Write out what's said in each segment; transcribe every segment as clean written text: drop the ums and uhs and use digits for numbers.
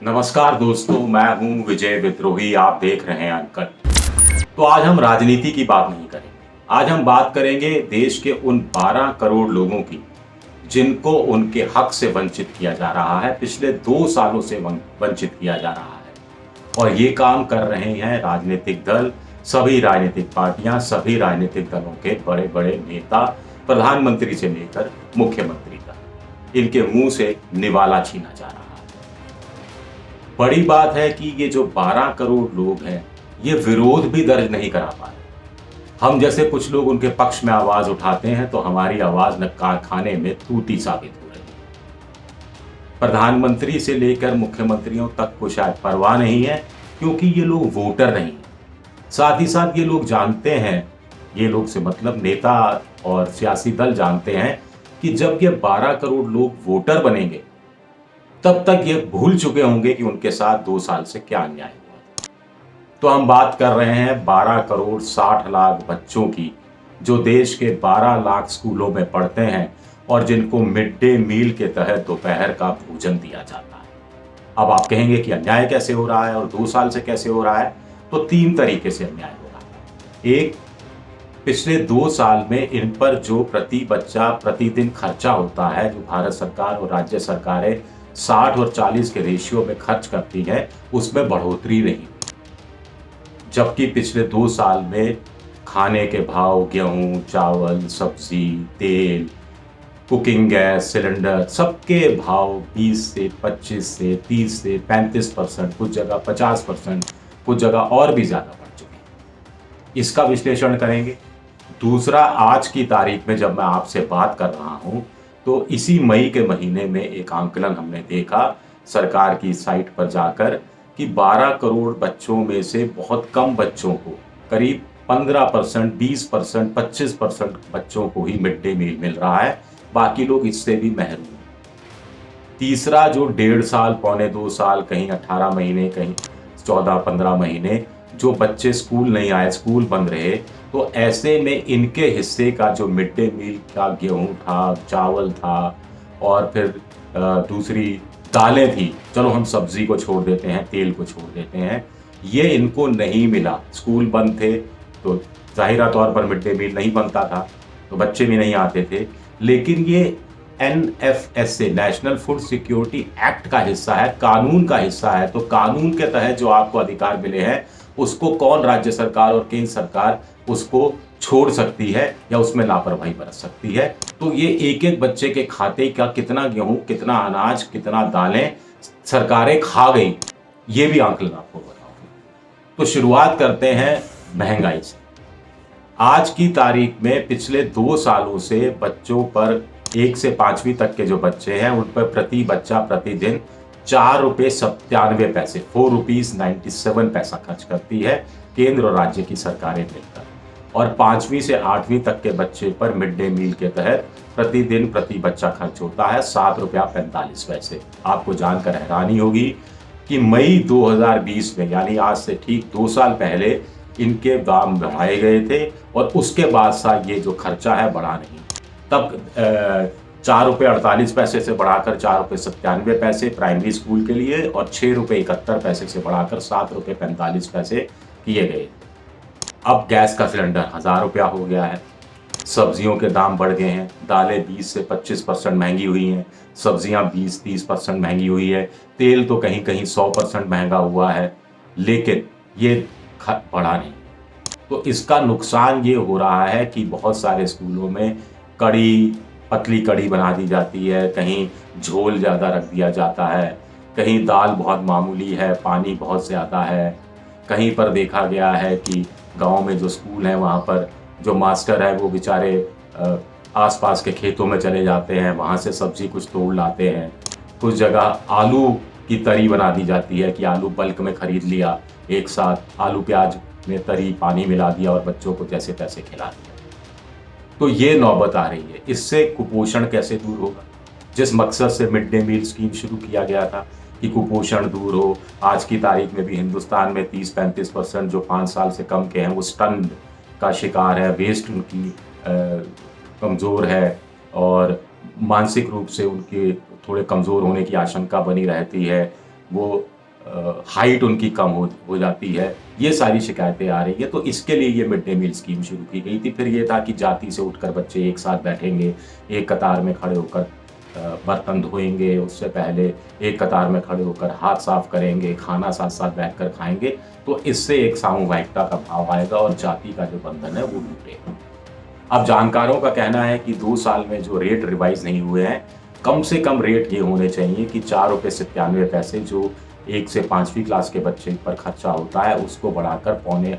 नमस्कार दोस्तों, मैं हूं विजय विद्रोही। आप देख रहे हैं अनकट। तो आज हम राजनीति की बात नहीं करेंगे। आज हम बात करेंगे देश के उन 12 करोड़ लोगों की जिनको उनके हक से वंचित किया जा रहा है, पिछले 2 सालों से वंचित किया जा रहा है। और ये काम कर रहे हैं राजनीतिक दल, सभी राजनीतिक पार्टियां, सभी राजनीतिक दलों के बड़े बड़े नेता, प्रधानमंत्री से लेकर मुख्यमंत्री तक। इनके मुंह से निवाला छीना जा रहा है। बड़ी बात है कि ये जो 12 करोड़ लोग हैं, ये विरोध भी दर्ज नहीं करा पा रहे। हम जैसे कुछ लोग उनके पक्ष में आवाज उठाते हैं तो हमारी आवाज न कारखाने में तूती साबित हो रही है। प्रधानमंत्री से लेकर मुख्यमंत्रियों तक को शायद परवाह नहीं है, क्योंकि ये लोग वोटर नहीं है। साथ ही साथ ये लोग जानते हैं, ये लोग से मतलब नेता और सियासी दल जानते हैं कि जब ये 12 करोड़ लोग वोटर बनेंगे तब तक ये भूल चुके होंगे कि उनके साथ 2 साल से क्या अन्याय हुआ। तो हम बात कर रहे हैं 12 करोड़ 60 लाख बच्चों की, जो देश के 12 लाख स्कूलों में पढ़ते हैं और जिनको मिड डे मील के तहत दोपहर का भोजन दिया जाता है। अब आप कहेंगे कि अन्याय कैसे हो रहा है और 2 साल से कैसे हो रहा है? तो 3 तरीके से अन्याय हो रहा है। एक, पिछले 2 साल में इन पर जो प्रति बच्चा प्रतिदिन खर्चा होता है, जो भारत सरकार और राज्य सरकारें 60 और 40 के रेशियो में खर्च करती है, उसमें बढ़ोतरी नहीं हुई। जबकि पिछले 2 साल में खाने के भाव, गेहूं, चावल, सब्जी, तेल, कुकिंग गैस, सिलेंडर, सबके भाव 20 से 25 से 30 से 35%, कुछ जगह 50%, कुछ जगह और भी ज्यादा बढ़ चुके हैं। इसका विश्लेषण करेंगे। दूसरा, आज की तारीख में जब मैं आपसे बात कर रहा हूं तो इसी मई के महीने में एक आंकलन हमने देखा सरकार की साइट पर जाकर कि 12 करोड़ बच्चों में से बहुत कम बच्चों को, करीब 15%, 20%, 25% बच्चों को ही मिड डे मील मिल रहा है। बाकी लोग इससे भी महरूम हैं। तीसरा, जो 1.5 साल, पौने 2 साल, कहीं 18 महीने, कहीं 14-15 महीने जो बच्चे स्कूल नहीं आए, स्कूल बंद रहे, तो ऐसे में इनके हिस्से का जो मिड डे मील का गेहूं था, चावल था और फिर दूसरी दालें थी, चलो हम सब्जी को छोड़ देते हैं, तेल को छोड़ देते हैं, ये इनको नहीं मिला। स्कूल बंद थे तो जाहिरा तौर पर मिड डे मील नहीं बनता था, तो बच्चे भी नहीं आते थे। लेकिन ये NFSA, national food security act का हिस्सा है, कानून का हिस्सा है। तो कानून के तहत जो आपको अधिकार मिले हैं, उसको कौन, राज्य सरकार और केंद्र सरकार उसको छोड़ सकती है या उसमें लापरवाही बरत सकती है? तो ये एक एक बच्चे के खाते का कितना गेहूं, कितना अनाज, कितना दालें सरकारें खा गई, ये भी आंकलन आपको बताऊंगा। तो शुरुआत करते हैं महंगाई से। आज की तारीख में पिछले 2 सालों से बच्चों पर, 1 से 5वीं तक के जो बच्चे हैं, उन पर प्रति बच्चा प्रतिदिन 4.97 रुपए, 4.97 खर्च करती है केंद्र और राज्य की सरकारें मिलकर। और 5वीं से 8वीं तक के बच्चे पर मिड डे मील के तहत प्रतिदिन प्रति बच्चा खर्च होता है 7.45 रुपए। आपको जानकर हैरानी होगी कि मई 2020 में, यानी आज से ठीक 2 साल पहले, इनके दाम बढ़ाए गए थे और उसके बाद सा ये जो खर्चा है बढ़ा नहीं। तब 4.48 रुपए से बढ़ाकर 4.97 रुपए प्राइमरी स्कूल के लिए और 6.71 रुपए से बढ़ाकर 7.45 रुपए किए गए। अब गैस का सिलेंडर 1000 रुपया हो गया है। सब्जियों के दाम बढ़ गए हैं। दालें 20 से 25% महंगी हुई हैं, सब्जियां 20-30% महंगी हुई है, तेल तो कहीं कहीं 100% महंगा हुआ है, लेकिन ये बढ़ा नहीं। तो इसका नुकसान ये हो रहा है कि बहुत सारे स्कूलों में कड़ी, पतली कड़ी बना दी जाती है, कहीं झोल ज़्यादा रख दिया जाता है, कहीं दाल बहुत मामूली है, पानी बहुत ज़्यादा है। कहीं पर देखा गया है कि गांव में जो स्कूल है वहाँ पर जो मास्टर है वो बेचारे आसपास के खेतों में चले जाते हैं, वहाँ से सब्जी कुछ तोड़ लाते हैं। कुछ जगह आलू की तरी बना दी जाती है कि आलू बल्क में खरीद लिया, एक साथ आलू प्याज में तरी पानी मिला दिया और बच्चों को जैसे तैसे खिला दिया। तो ये नौबत आ रही है। इससे कुपोषण कैसे दूर होगा? जिस मकसद से मिड डे मील स्कीम शुरू किया गया था कि कुपोषण दूर हो, आज की तारीख में भी हिंदुस्तान में 30-35% जो 5 साल से कम के हैं वो स्टन का शिकार है, वेस्ट उनकी कमज़ोर है और मानसिक रूप से उनके थोड़े कमज़ोर होने की आशंका बनी रहती है। वो हाइट उनकी कम हो जाती है। ये सारी शिकायतें आ रही है, तो इसके लिए ये मिड डे मील स्कीम शुरू की गई थी। फिर ये था कि जाति से उठकर बच्चे एक साथ बैठेंगे, एक कतार में खड़े होकर बर्तन धोएंगे, उससे पहले एक कतार में खड़े होकर हाथ साफ करेंगे, खाना साथ साथ बैठकर खाएंगे। तो इससे एक सामूहिकता का भाव आएगा और जाति का जो बंधन है वो टूटेगा। अब जानकारों का कहना है कि 2 साल में जो रेट रिवाइज नहीं हुए हैं, कम से कम रेट ये होने चाहिए कि 4 रुपये 97 पैसे जो 1 से 5वीं क्लास के बच्चे पर खर्चा होता है, उसको बढ़ाकर पौने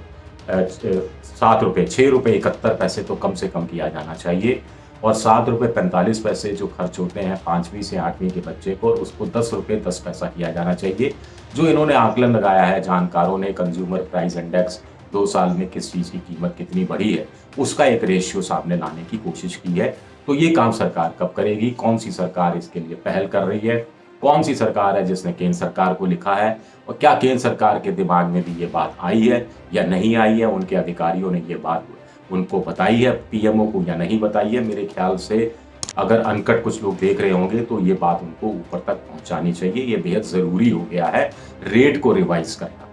7 रुपये 6 रुपये 71 पैसे तो कम से कम किया जाना चाहिए। और 7 रुपये 45 पैसे जो खर्च होते हैं 5वीं से 8वीं के बच्चे को, उसको 10 रुपये 10 पैसा किया जाना चाहिए। जो इन्होंने आकलन लगाया है जानकारों ने, कंज्यूमर प्राइस इंडेक्स 2 साल में किस चीज़ की कीमत कितनी बढ़ी है, उसका एक रेशियो सामने लाने की कोशिश की है। तो ये काम सरकार कब करेगी, कौन सी सरकार इसके लिए पहल कर रही है, कौन सी सरकार है जिसने केंद्र सरकार को लिखा है, और क्या केंद्र सरकार के दिमाग में भी ये बात आई है या नहीं आई है, उनके अधिकारियों ने ये बात उनको बताई है पीएमओ को या नहीं बताई है। मेरे ख्याल से अगर अनकट कुछ लोग देख रहे होंगे तो ये बात उनको ऊपर तक पहुंचानी चाहिए। ये बेहद ज़रूरी हो गया है रेट को रिवाइज करना।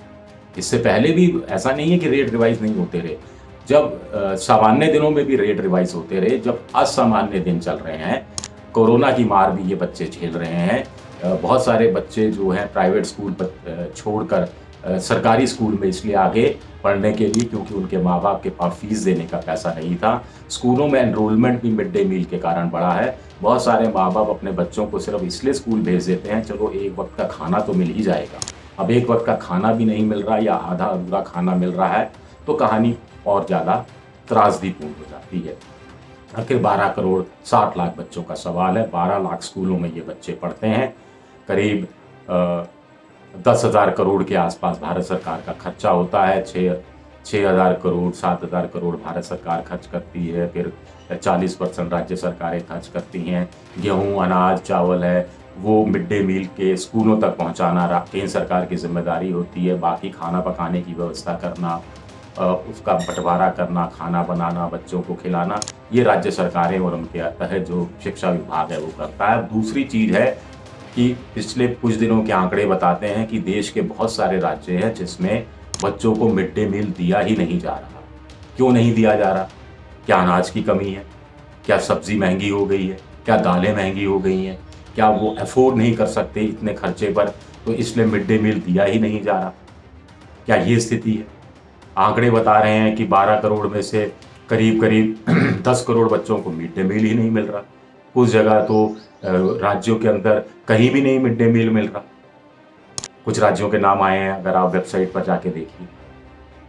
इससे पहले भी ऐसा नहीं है कि रेट रिवाइज नहीं होते रहे, जब सामान्य दिनों में भी रेट रिवाइज होते रहे। जब असामान्य दिन चल रहे हैं, कोरोना की मार भी ये बच्चे झेल रहे हैं। बहुत सारे बच्चे जो हैं प्राइवेट स्कूल छोड़कर सरकारी स्कूल में इसलिए आगे पढ़ने के लिए क्योंकि उनके माँ बाप के पास फीस देने का पैसा नहीं था। स्कूलों में एनरोलमेंट भी मिड डे मील के कारण बढ़ा है। बहुत सारे माँ बाप अपने बच्चों को सिर्फ इसलिए स्कूल भेज देते हैं, चलो एक वक्त का खाना तो मिल ही जाएगा। अब एक वक्त का खाना भी नहीं मिल रहा या आधा अधूरा खाना मिल रहा है तो कहानी और ज़्यादा त्रासदीपूर्ण हो जाती है। आखिर 12 करोड़ 60 लाख बच्चों का सवाल है। 12 लाख स्कूलों में ये बच्चे पढ़ते हैं। करीब 10,000 करोड़ के आसपास भारत सरकार का खर्चा होता है। 6,000 करोड़ 7,000 करोड़ भारत सरकार खर्च करती है, फिर 40% राज्य सरकारें खर्च करती हैं। गेहूँ, अनाज, चावल है वो मिड डे मील के स्कूलों तक पहुंचाना केंद्र सरकार की जिम्मेदारी होती है। बाकी खाना पकाने की व्यवस्था करना, उसका बंटवारा करना, खाना बनाना, बच्चों को खिलाना, ये राज्य सरकारें और उनके तहत जो शिक्षा विभाग है वो करता है। दूसरी चीज़ है कि पिछले कुछ दिनों के आंकड़े बताते हैं कि देश के बहुत सारे राज्य हैं जिसमें बच्चों को मिड डे मील दिया ही नहीं जा रहा। क्यों नहीं दिया जा रहा? क्या अनाज की कमी है? क्या सब्जी महंगी हो गई है? क्या दालें महंगी हो गई हैं? क्या वो अफोर्ड नहीं कर सकते इतने खर्चे पर, तो इसलिए मिड डे मील दिया ही नहीं जा रहा? क्या ये स्थिति है? आंकड़े बता रहे हैं कि 12 करोड़ में से करीब करीब 10 करोड़ बच्चों को मिड डे मील ही नहीं मिल रहा। कुछ जगह तो राज्यों के अंदर कहीं भी नहीं मिड डे मील मिल रहा। कुछ राज्यों के नाम आए हैं, अगर आप वेबसाइट पर जाके देखिए,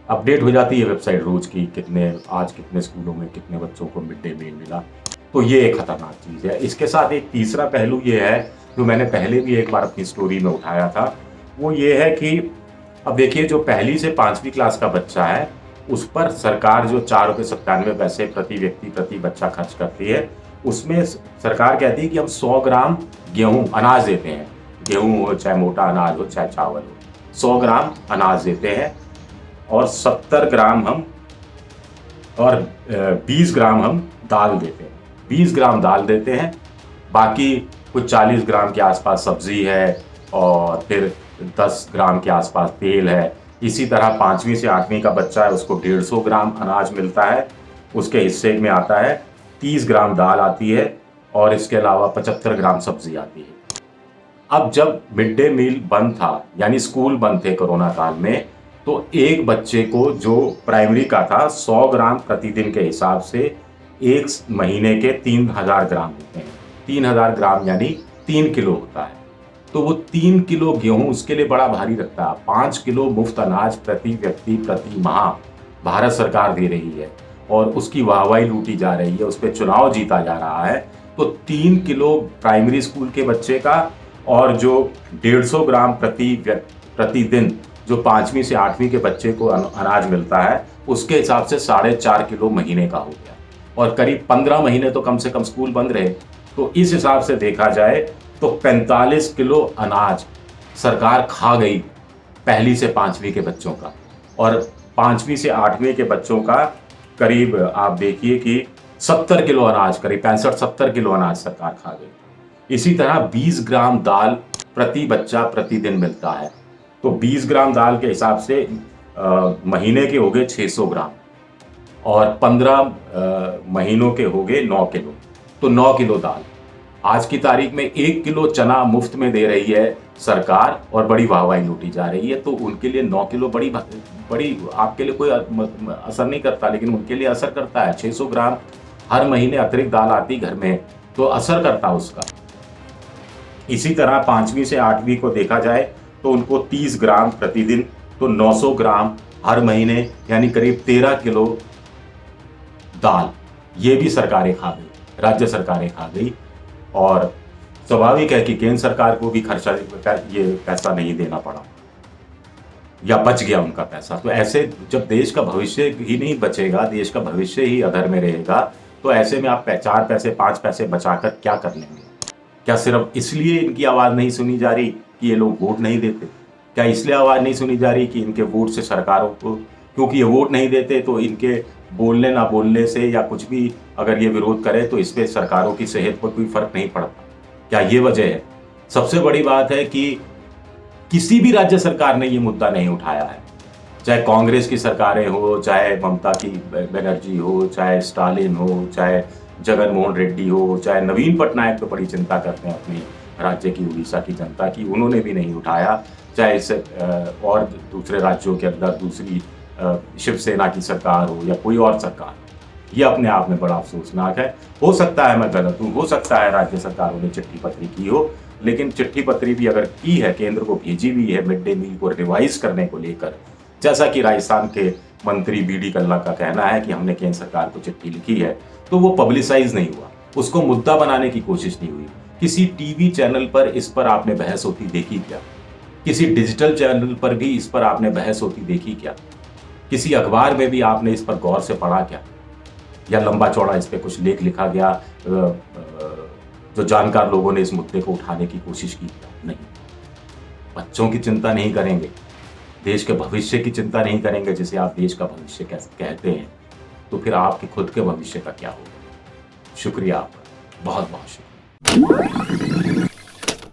अपडेट हो जाती है वेबसाइट रोज की, आज कितने स्कूलों में कितने बच्चों को मिड डे मील मिला। तो ये एक खतरनाक चीज़ है। इसके साथ एक तीसरा पहलू ये है जो मैंने पहले भी एक बार अपनी स्टोरी में उठाया था, वो ये है कि अब देखिए जो 1ली से 5वीं क्लास का बच्चा है उस पर सरकार जो 4 रुपये 97 पैसे प्रति व्यक्ति प्रति बच्चा खर्च करती है, उसमें सरकार कहती है कि हम 100 ग्राम गेहूँ अनाज देते हैं। गेहूँ हो चाहे मोटा अनाज हो चाहे चावल हो, 100 ग्राम अनाज देते हैं और 70 ग्राम हम और 20 ग्राम हम दाल देते हैं। 20 ग्राम दाल देते हैं, बाकी कुछ 40 ग्राम के आसपास सब्जी है और फिर 10 ग्राम के आसपास तेल है। इसी तरह 5वीं से 8वीं का बच्चा है उसको 150 ग्राम अनाज मिलता है, उसके हिस्से में आता है 30 ग्राम दाल आती है और इसके अलावा 75 ग्राम सब्जी आती है। अब जब मिड डे मील बंद था, यानी स्कूल बंद थे कोरोना काल में, तो एक बच्चे को जो प्राइमरी का था 100 ग्राम प्रतिदिन के हिसाब से एक महीने के 3,000 ग्राम होते हैं। 3,000 ग्राम यानी 3 किलो होता है। तो वो 3 किलो गेहूं उसके लिए बड़ा भारी लगता है। 5 किलो मुफ्त अनाज प्रति व्यक्ति प्रति माह भारत सरकार दे रही है और उसकी वाहवाही लूटी जा रही है, उस पर चुनाव जीता जा रहा है। तो 3 किलो प्राइमरी स्कूल के बच्चे का और जो 150 ग्राम प्रतिदिन जो 5वीं से 8वीं के बच्चे को अनाज मिलता है, उसके हिसाब से 4.5 किलो महीने का हो गया और करीब 15 महीने तो कम से कम स्कूल बंद रहे। तो इस हिसाब से देखा जाए तो 45 किलो अनाज सरकार खा गई 1ली से 5वीं के बच्चों का, और 5वीं से 8वीं के बच्चों का करीब आप देखिए कि 70 किलो अनाज, करीब 65-70 किलो अनाज सरकार खा गई। इसी तरह 20 ग्राम दाल प्रति बच्चा प्रतिदिन मिलता है। तो 20 ग्राम दाल के हिसाब से महीने के हो गए 600 ग्राम और 15 महीनों के हो गए 9 किलो, तो 9 किलो दाल। आज की तारीख में 1 किलो चना मुफ्त में दे रही है सरकार और बड़ी वाहवाही लूटी जा रही है। तो उनके लिए 9 किलो बड़ी आपके लिए कोई असर नहीं करता, लेकिन उनके लिए असर करता है। 600 ग्राम हर महीने अतिरिक्त दाल आती घर में, तो असर करता उसका। इसी तरह 5वीं से 8वीं को देखा जाए तो उनको 30 ग्राम प्रतिदिन, तो 900 ग्राम हर महीने, यानी करीब 13 किलो दाल। ये भी सरकारें खा गई, राज्य सरकारें खा गई। और स्वाभाविक है कि केंद्र सरकार को भी खर्चा ये पैसा नहीं देना पड़ा या बच गया उनका पैसा। तो ऐसे जब देश का भविष्य ही नहीं बचेगा, देश का भविष्य ही अधर में रहेगा, तो ऐसे में आप 4 पैसे 5 पैसे बचाकर क्या कर लेंगे? क्या सिर्फ इसलिए इनकी आवाज़ नहीं सुनी जा रही कि ये लोग वोट नहीं देते? क्या इसलिए आवाज़ नहीं सुनी जा रही कि इनके वोट से सरकारों को, क्योंकि ये वोट नहीं देते तो इनके बोलने ना बोलने से या कुछ भी अगर ये विरोध करे तो इस पर सरकारों की सेहत पर कोई फर्क नहीं पड़ता? क्या ये वजह है? सबसे बड़ी बात है कि किसी भी राज्य सरकार ने ये मुद्दा नहीं उठाया है, चाहे कांग्रेस की सरकारें हो, चाहे ममता की बनर्जी हो, चाहे स्टालिन हो, चाहे जगन मोहन रेड्डी हो, चाहे नवीन पटनायक तो बड़ी चिंता करते हैं अपनी राज्य की, उड़ीसा की जनता की, उन्होंने भी नहीं उठाया। चाहे इस और दूसरे राज्यों के अंदर दूसरी शिवसेना की सरकार हो या कोई और सरकार, ये अपने आप में बड़ा अफसोसनाक है। हो सकता है मैं गलत हूँ, हो सकता है राज्य सरकारों ने चिट्ठी पत्री की हो, लेकिन चिट्ठी पत्री भी अगर की है, केंद्र को भेजी भी है मिड डे मील को रिवाइज करने को लेकर, जैसा कि राजस्थान के मंत्री बीडी कल्ला का कहना है कि हमने केंद्र सरकार को चिट्ठी लिखी है, तो वो पब्लिसाइज नहीं हुआ, उसको मुद्दा बनाने की कोशिश नहीं हुई। किसी टीवी चैनल पर इस पर आपने बहस होती देखी क्या? किसी डिजिटल चैनल पर भी इस पर आपने बहस होती देखी क्या? किसी अखबार में भी आपने इस पर गौर से पढ़ा क्या? या लंबा चौड़ा इस पर कुछ लेख लिखा गया जो जानकार लोगों ने इस मुद्दे को उठाने की कोशिश की? नहीं। बच्चों की चिंता नहीं करेंगे, देश के भविष्य की चिंता नहीं करेंगे, जिसे आप देश का भविष्य कहते हैं, तो फिर आपके खुद के भविष्य का क्या होगा? शुक्रिया आपका, बहुत बहुत शुक्रिया।